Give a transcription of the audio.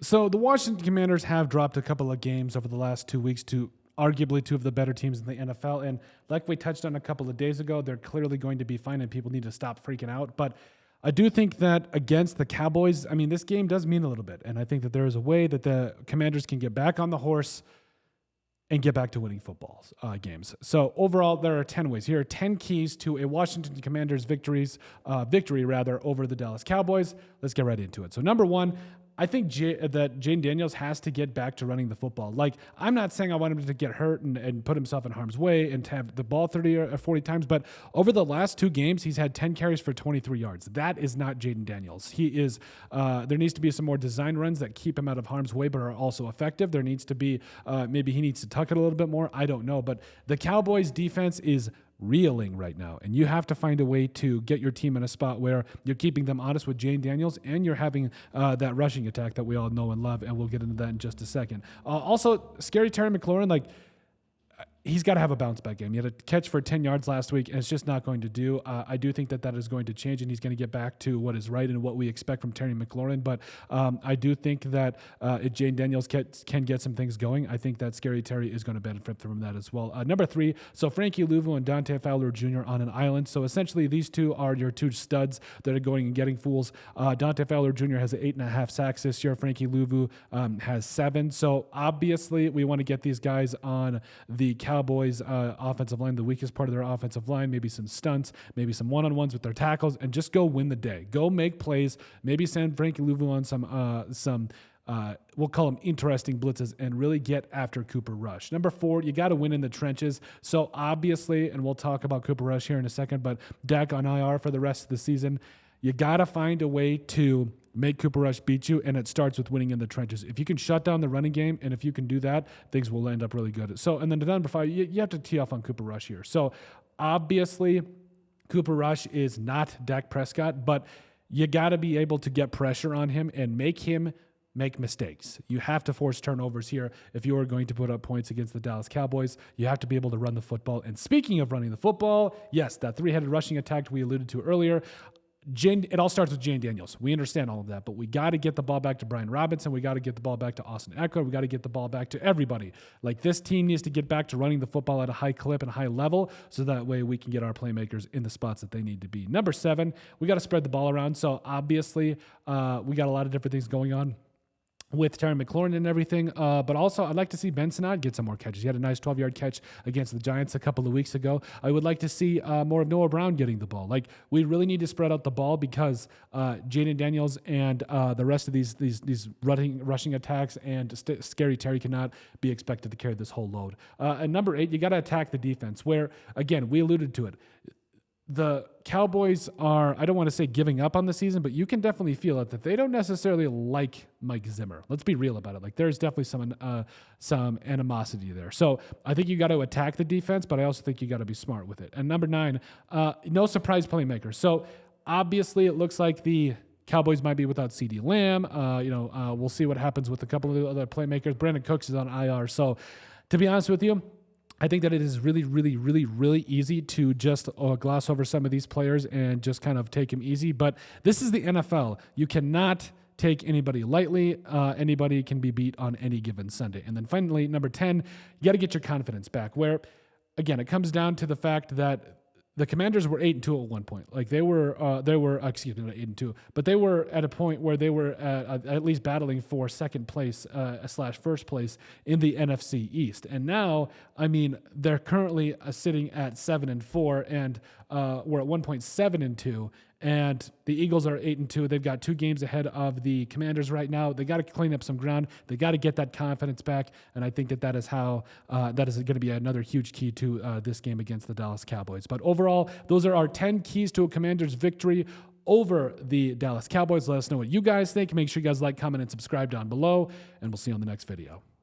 So the Washington Commanders have dropped a couple of games over the last 2 weeks to arguably two of the better teams in the NFL. And like we touched on a couple of days ago, they're clearly going to be fine and people need to stop freaking out. But I do think that against the Cowboys, I mean, this game does mean a little bit. And I think that there is a way that the Commanders can get back on the horse and get back to winning football games. So overall, there are 10 ways. Here are 10 keys to a Washington Commanders victory over the Dallas Cowboys. Let's get right into it. So number one, I think that Jaden Daniels has to get back to running the football. Like, I'm not saying I want him to get hurt and put himself in harm's way and to have the ball 30 or 40 times, but over the last 2 games, he's had 10 carries for 23 yards. That is not Jaden Daniels. He is. There needs to be some more design runs that keep him out of harm's way but are also effective. There needs to be, maybe he needs to tuck it a little bit more. I don't know. But the Cowboys defense is reeling right now, and you have to find a way to get your team in a spot where you're keeping them honest with Jaden Daniels and you're having that rushing attack that we all know and love, and we'll get into that in just a second. Also, scary Terry McLaurin, like, he's got to have a bounce back game. He had a catch for 10 yards last week, and it's just not going to do. I do think that is going to change, and he's going to get back to what is right and what we expect from Terry McLaurin. But I do think that if Jaden Daniels can get some things going, I think that Scary Terry is going to benefit from that as well. Number 3, so Frankie and Dante Fowler Jr. on an island. So essentially, these two are your 2 studs that are going and getting fools. Dante Fowler Jr. has 8.5 sacks this year. Frankie Louvu has 7. So obviously, we want to get these guys on the Cowboys offensive line, the weakest part of their offensive line, maybe some stunts, maybe some one-on-ones with their tackles, and just go win the day. Go make plays, maybe send Frankie Louvu on some we'll call them interesting blitzes, and really get after Cooper Rush. Number 4, you got to win in the trenches. So obviously, and we'll talk about Cooper Rush here in a second, but Dak on IR for the rest of the season. You got to find a way to make Cooper Rush beat you, and it starts with winning in the trenches. If you can shut down the running game, and if you can do that, things will end up really good. So, and then to number 5, you have to tee off on Cooper Rush here. So, obviously, Cooper Rush is not Dak Prescott, but you got to be able to get pressure on him and make him make mistakes. You have to force turnovers here if you are going to put up points against the Dallas Cowboys. You have to be able to run the football. And speaking of running the football, yes, that 3-headed rushing attack we alluded to earlier, it all starts with Jaden Daniels. We understand all of that, but we got to get the ball back to Brian Robinson. We got to get the ball back to Austin Eckler. We got to get the ball back to everybody. Like, this team needs to get back to running the football at a high clip and high level, so that way we can get our playmakers in the spots that they need to be. Number 7, we got to spread the ball around. So obviously, we got a lot of different things going on with Terry McLaurin and everything. But also, I'd like to see Ben Sinnott get some more catches. He had a nice 12-yard catch against the Giants a couple of weeks ago. I would like to see more of Noah Brown getting the ball. Like, we really need to spread out the ball because Jaden Daniels and the rest of these rushing attacks and Scary Terry cannot be expected to carry this whole load. And number 8, you got to attack the defense, where, again, we alluded to it. The Cowboys are, I don't want to say giving up on the season, but you can definitely feel it that they don't necessarily like Mike Zimmer. Let's be real about it. Like, there's definitely some animosity there. So I think you got to attack the defense, but I also think you got to be smart with it. And number 9, no surprise playmaker. So obviously it looks like the Cowboys might be without CeeDee Lamb. We'll see what happens with a couple of the other playmakers. Brandon Cooks is on IR. So to be honest with you, I think that it is really, really, really, really easy to just gloss over some of these players and just kind of take them easy. But this is the NFL. You cannot take anybody lightly. Anybody can be beat on any given Sunday. And then finally, number 10, you got to get your confidence back, where, again, it comes down to the fact that the Commanders were 8-2 at one point. Like, they were not 8-2, but they were at a point where they were at least battling for second place / first place in the NFC East. And now, I mean, they're currently sitting at 7-4, and we're at 1.7-2. And the Eagles are 8-2. They've got 2 games ahead of the Commanders right now. They got to clean up some ground. They got to get that confidence back. And I think that is how that is going to be another huge key to this game against the Dallas Cowboys. But overall, those are our 10 keys to a Commanders victory over the Dallas Cowboys. Let us know what you guys think. Make sure you guys like, comment, and subscribe down below. And we'll see you on the next video.